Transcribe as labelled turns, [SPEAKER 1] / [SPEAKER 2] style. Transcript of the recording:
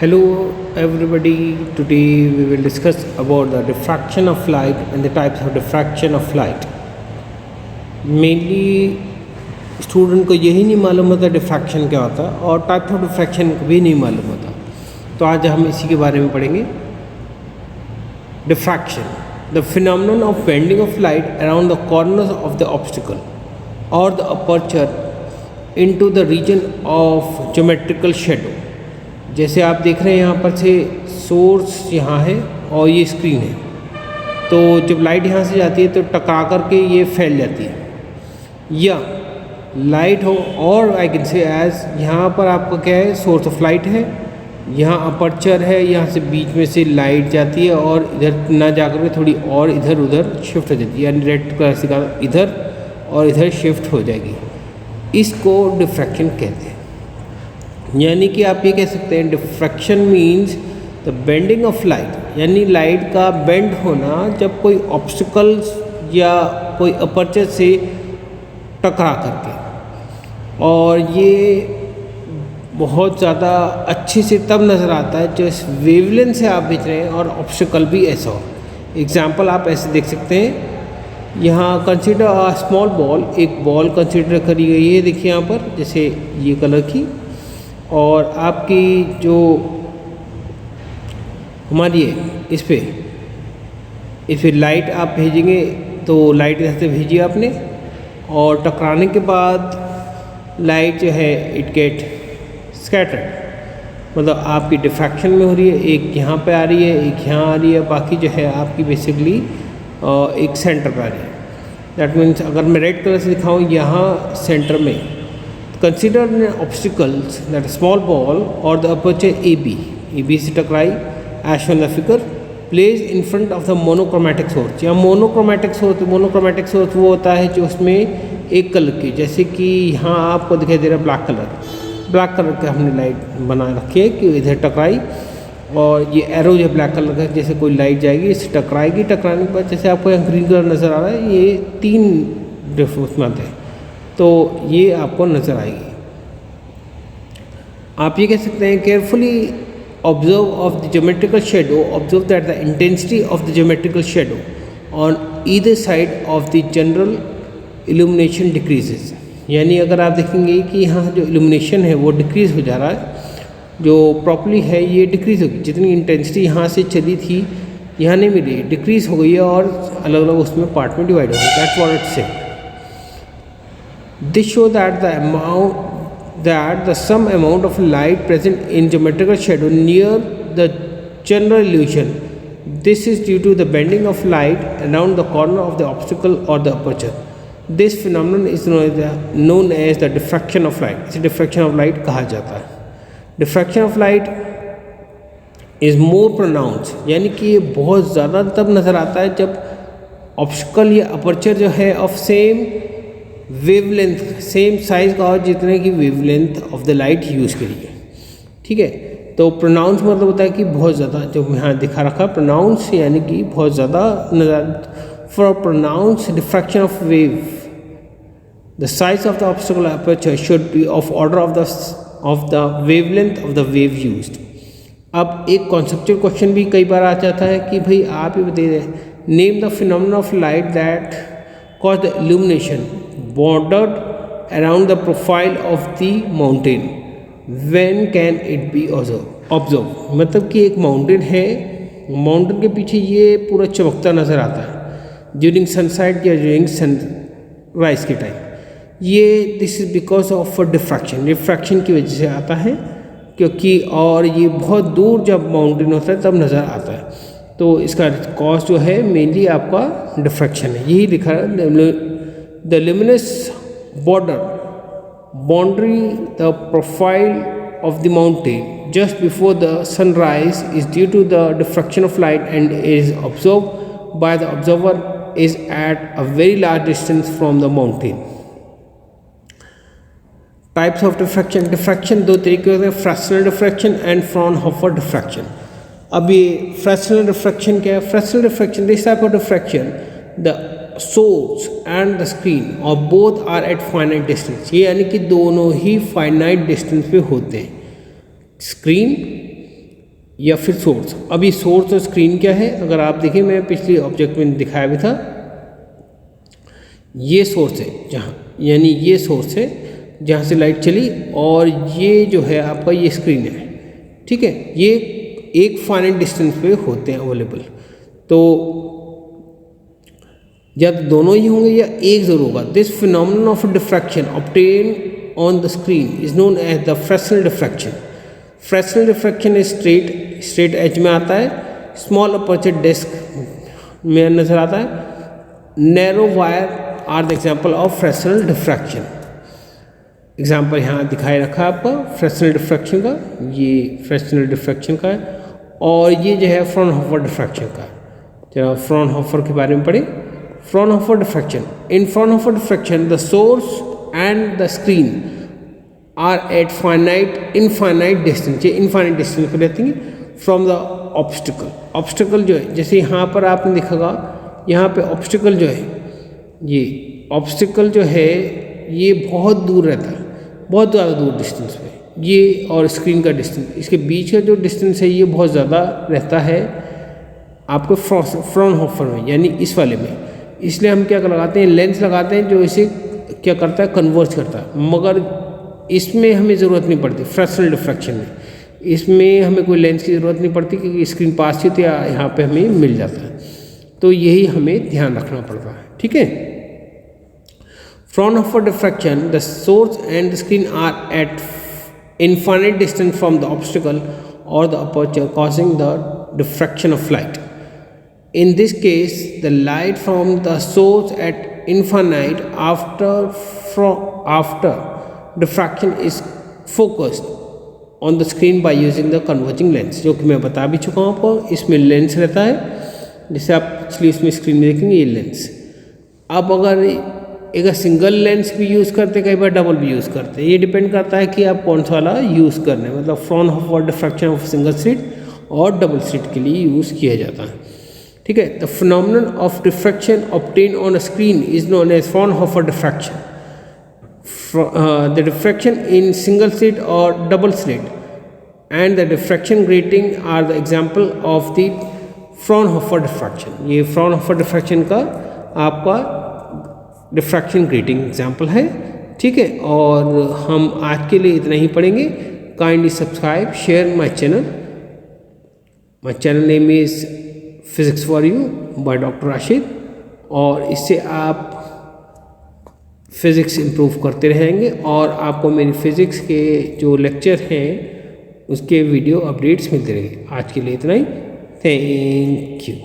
[SPEAKER 1] Hello everybody, today we will discuss about the diffraction of light and the types of diffraction of light. Mainly student को यही नहीं मालूम होता diffraction क्या होता है और टाइप ऑफ डिफ्रैक्शन भी नहीं मालूम होता, तो आज हम इसी के बारे में पढ़ेंगे. Diffraction, the phenomenon of bending of light around the corners of the obstacle और the aperture into the region of geometrical shadow. जैसे आप देख रहे हैं यहाँ पर से सोर्स यहाँ है और ये स्क्रीन है, तो जब लाइट यहाँ से जाती है तो टकरा करके ये फैल जाती है. या लाइट हो और आई कैन से एज यहाँ पर आपका क्या है, सोर्स ऑफ लाइट है, यहाँ अपर्चर है, यहाँ से बीच में से लाइट जाती है और इधर ना जाकर के थोड़ी और इधर उधर शिफ्ट हो जाती है, यानी रेड कलर से कहा इधर और इधर शिफ्ट हो जाएगी. इसको डिफ्रैक्शन कहते हैं. यानी कि आप ये कह सकते हैं diffraction means the bending of light, यानी लाइट का बेंड होना जब कोई ऑब्स्टिकल्स या कोई अपर्चर से टकरा करके. और ये बहुत ज़्यादा अच्छे से तब नज़र आता है जो इस वेवलेंथ से आप देख रहे हैं और ऑब्स्टिकल भी ऐसा हो. एग्जाम्पल आप ऐसे देख सकते हैं, यहाँ कंसिडर अ स्मॉल बॉल, एक बॉल कंसिडर करी गई है, देखिए यहाँ पर जैसे ये कलर की, और आपकी जो हमारी है इस पर लाइट आप भेजेंगे तो लाइट इधर से भेजिए आपने, और टकराने के बाद लाइट जो है इट गेट स्कैटर्ड, मतलब आपकी डिफ्रैक्शन में हो रही है. एक यहाँ पे आ रही है, एक यहाँ आ रही है, बाकी जो है आपकी बेसिकली एक सेंटर पर आ रही है. दैट मीन्स अगर मैं रेड कलर से दिखाऊँ यहाँ सेंटर में, consider an obstacles that a small ball or the aperture AB से टकराई as shown the figure, placed in front of the monochromatic source. या मोनोक्रोमेटिक सोर्स वो होता है जो उसमें एक कलर की, जैसे कि यहाँ आपको दिखाई दे रहा है ब्लैक कलर का हमने लाइट बना रखी है कि इधर टकराई, और ये एरो जो ब्लैक कलर का, जैसे कोई लाइट जाएगी इससे टकराएगी, टकराने के बाद जैसे आपको यहाँ ग्रीन कलर नज़र आ रहा है, ये 3 डिफरेंस में आते हैं, तो ये आपको नज़र आएगी. आप ये कह सकते हैं carefully observe of the geometrical shadow, observe that the intensity of the geometrical shadow on either side of the general illumination decreases. यानी अगर आप देखेंगे कि यहाँ जो इल्यूमिनेशन है वो डिक्रीज़ हो जा रहा है, जो प्रॉपर्ली है ये डिक्रीज़ होगी. जितनी इंटेंसिटी यहाँ से चली थी यहाँ नहीं मिली, डिक्रीज़ हो गई है और अलग अलग उसमें पार्ट में डिवाइड हो गई. That's what it said. This shows that the some amount of light present in geometrical shadow near the general illusion. This is due to the bending of light around the corner of the obstacle or the aperture. This phenomenon is known as the diffraction of light. इसे diffraction of light कहा जाता है. Diffraction of light is more pronounced, यानी कि ये बहुत ज़्यादा तब नज़र आता है जब ऑब्स्टिकल या अपर्चर जो है of same wavelength, same size का और जितने की wavelength of the light use करिए. ठीक है, तो प्रोनाउंस मतलब होता है कि बहुत ज़्यादा, जो यहाँ दिखा रखा प्रोनाउंस यानी कि बहुत ज़्यादा नज़र. For pronounced diffraction of wave the size of the obstacle aperture should be of order of the wavelength of the wave used. अब एक कॉन्सेप्चुअल क्वेश्चन भी कई बार आ जाता है कि भाई आप ये बता दें, name the phenomenon of light that cause the illumination bordered around the profile of the mountain. When can it be observed? मतलब कि एक माउंटेन है, माउंटेन के पीछे ये पूरा चमकता नज़र आता है ड्यूरिंग सनसेट या ड्यूरिंग सनराइज के टाइम. ये this is because of diffraction की वजह से आता है, क्योंकि और ये बहुत दूर जब माउंटेन होता है तब नज़र आता है, तो इसका कॉज जो है मेनली आपका डिफ्रैक्शन है. यही लिखा है, the luminous boundary, the profile of the mountain just before the sunrise is due to the diffraction of light and is observed by the observer is at a very large distance from the mountain. Types of diffraction दो तरीके होते हैं, Fresnel diffraction and Fraunhofer diffraction. अब ये Fresnel diffraction क्या है? Fresnel diffraction, this type of diffraction the source and the screen और both are at finite distance. ये यानी कि दोनों ही फाइनाइट डिस्टेंस पे होते हैं. स्क्रीन या फिर सोर्स। अब ये सोर्स और स्क्रीन क्या है, अगर आप देखें, मैं पिछले ऑब्जेक्ट में दिखाया भी था, ये सोर्स है जहाँ, यानी ये सोर्स है जहाँ से लाइट चली, और ये जो है आपका ये स्क्रीन है, ठीक है। ये एक फाइनाइट डिस्टेंस पे होते हैं अवेलेबल, तो या दोनों ही होंगे या एक जरूर होगा। This phenomenon of diffraction obtain on the screen is known as the Fresnel diffraction. Fresnel diffraction is straight edge में आता है, स्मॉल अपर्चर डिस्क में नजर आता है। Narrow wire are the example of Fresnel diffraction. Example यहाँ दिखाई रखा है आपका फ्रेस्नेल डिफ्रैक्शन का, ये फ्रेस्नेल डिफ्रैक्शन का है, और ये जो है फ्रॉनहोफर डिफ्रैक्शन का। जरा फ्रॉनहोफर के बारे में पढ़े। Fraunhofer diffraction, in Fraunhofer diffraction the source and the screen are at infinite distance, ये इनफाइनाइट डिस्टेंस पर रहती हैं फ्रॉम द ऑब्स्टिकल। ऑब्स्टिकल जो है, जैसे यहाँ पर आपने देखा होगा, यहाँ पे ऑब्स्टिकल जो है, ये ऑब्स्टिकल जो है ये बहुत दूर रहता है, बहुत ज़्यादा दूर डिस्टेंस पे, ये और स्क्रीन का डिस्टेंस, इसके बीच का जो डिस्टेंस है ये बहुत ज़्यादा रहता है आपको फ्रॉनहोफर में, यानी इस वाले में। इसलिए हम क्या लगाते हैं, लेंस लगाते हैं जो इसे क्या करता है, कन्वर्ज करता है। मगर इसमें हमें ज़रूरत नहीं पड़ती, फ्रेस्नेल डिफ्रैक्शन में इसमें हमें कोई लेंस की ज़रूरत नहीं पड़ती, क्योंकि स्क्रीन पास होती है, यहाँ पे हमें मिल जाता है। तो यही हमें ध्यान रखना पड़ता है, ठीक है। Fraunhofer diffraction, the source and the screen are at infinite distance from the obstacle or the aperture, causing the diffraction of light. In this case, the light from the source at infinite after diffraction is focused on the screen by using the converging lens, जो कि मैं बता भी चुका हूँ आपको। इसमें lens रहता है, जैसे आप पिछली इसमें स्क्रीन में देखेंगे ये लेंस। अब अगर एक सिंगल लेंस भी यूज़ करते, कई बार डबल भी यूज़ करते, ये डिपेंड करता है कि आप कौन सा वाला यूज़ करना है। मतलब Fraunhofer diffraction of single slit और डबल स्लिट के लिए यूज़ किया जाता है, ठीक है। The phenomenon of diffraction obtain on a screen is known as Fraunhofer diffraction. The diffraction in single slit और double slit and the diffraction grating are the example of the Fraunhofer diffraction. ये Fraunhofer diffraction का आपका diffraction grating example है, ठीक है। और हम आज के लिए इतना ही पढ़ेंगे। Kindly subscribe, share my channel. My channel name is physics for you by doctor Rashid, और इससे आप फिज़िक्स इम्प्रूव करते रहेंगे, और आपको मेरी फिज़िक्स के जो लेक्चर हैं उसके वीडियो अपडेट्स मिलते रहेंगे। आज के लिए इतना ही, थैंक यू।